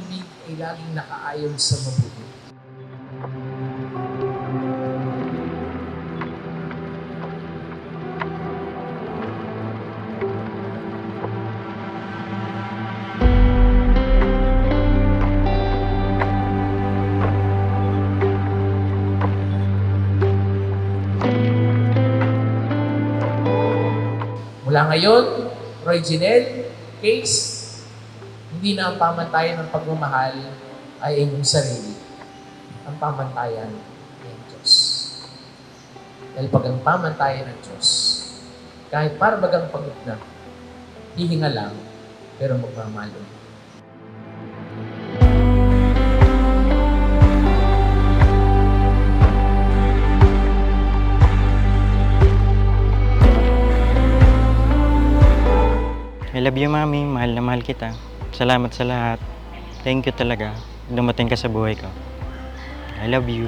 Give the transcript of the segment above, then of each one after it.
pag-ibig ay laging nakaayon sa mabuti. Mula ngayon, Roy Jinel, Case, hindi na ang pamantayan ng pagmamahal ay inyong sarili. Ang pamantayan ay ang Diyos. Dahil pag ang pamantayan ng Diyos, kahit parbagang pagod na, hihinga lang, pero magmamahal ulit. I love you, Mami. Mahal na mahal kita. Salamat sa lahat. Thank you talaga. Dumating ka sa buhay ko. I love you.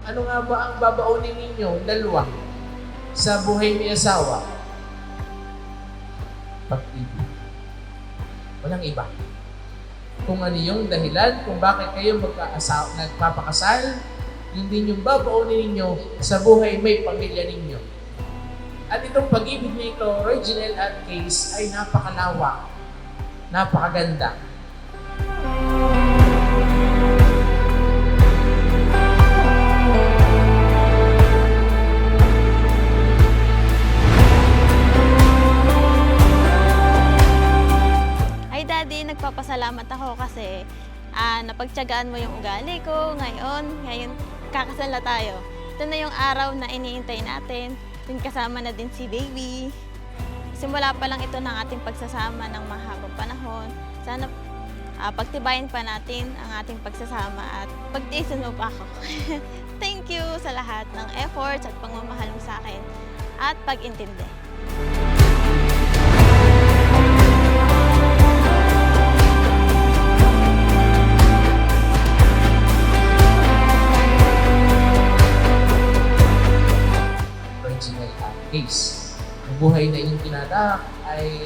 Ano nga ba ang babaunin ninyo, dalawa, sa buhay ni asawa? Pag-ibig. Walang iba. Kung ano yung dahilan kung bakit kayo nagpapakasal, yun din yung babaunin ninyo sa buhay may pamilya ninyo. At itong pag-ibig na ito, Reginald at Case, ay napakalawak, napakaganda. Nagpapasalamat ako kasi napagtiyagaan mo yung ugali ko ngayon kakasal na tayo. Ito na yung araw na iniintay natin. Kasama na din si baby. Simula pa lang ito ng ating pagsasama ng mahabang panahon. Sana pagtibayin pa natin ang ating pagsasama at pagtiisin mo pa ako. Thank you sa lahat ng efforts at pagmamahal mo sa akin at pag-intindi. Case. Ang buhay na inyong tinadak ay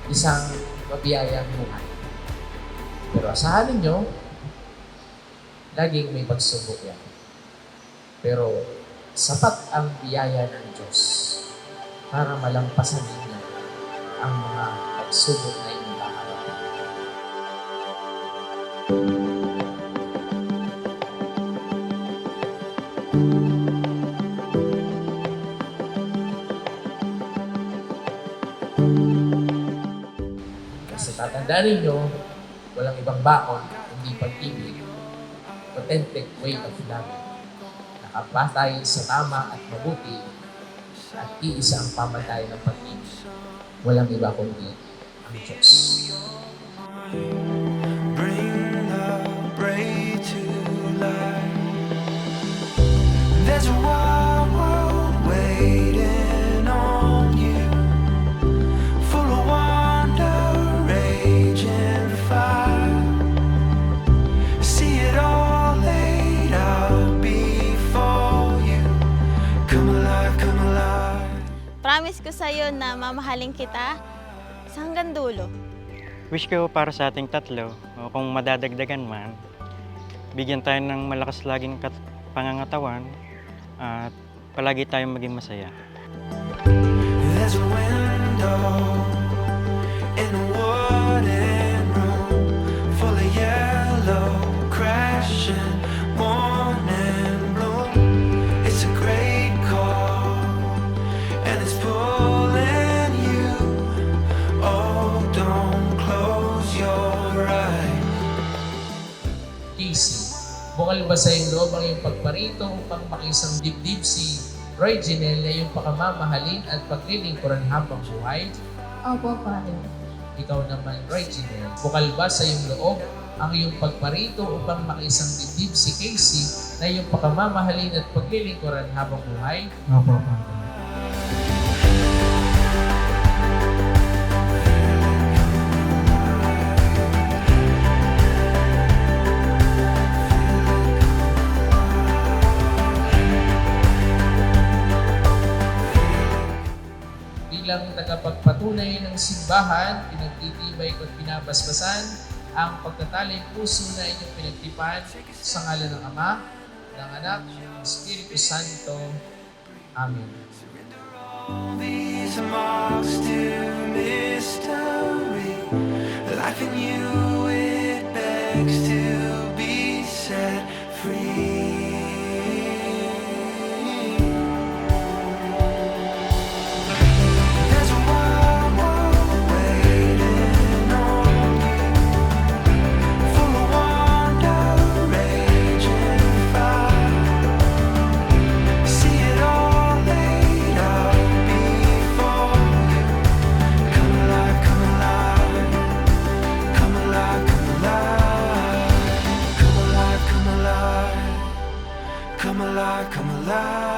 isang mabiyayang buhay. Pero asahan ninyo, laging may pagsubok yan. Pero sapat ang biyaya ng Diyos para malampasan ninyo ang mga pagsubok na inyong kaharapin. Kasi tatandaan ninyo, walang ibang baon, hindi pag-ibig. Authentic way of loving. Nakapatay sa tama at mabuti at iisa ang pamatay ng pag-ibig. Walang iba kundi ang Diyos. Bring the brave to life. There's a wild world waiting on you, full of wonder, rage and fire. See it all laid out before you. Come alive, come alive. Promise ko sa'yo na mamahalin kita sa hanggang dulo. Wish ko para sa ating tatlo, o kung madadagdagan man, bigyan tayo ng malakas laging pangangatawan at palagi tayong maging masaya. There's a window in a wooden room full of yellow crashing morning bloom. It's a great call and it's pulling you. Oh, don't close your eyes. Casey, bukal ba sa iyong loob ang iyong pagparito upang makisang dibdib si Roy Jinel na iyong pakamamahalin at paglilingkuran habang buhay? Opo, Father. Ikaw naman, Roy Jinel, bukal ba sa iyong loob ang iyong pagparito upang makisang dibdib si Casey na iyong pakamamahalin at paglilingkuran habang buhay? Opo, Father. inyong simbahan, pinagtitibay ko at pinabasbasan ang pagtatalay puso na inyong pinagtipan sa ngalan ng Ama, ng Anak, ng Espiritu Santo. Amen. These marks to mystery. Life in you, it begs to be set free. There's a wild world waiting on you, full of wonder, rage and fire. See it all laid out before you. Come alive, come alive, come alive, come alive, come alive, come alive, come alive, come alive.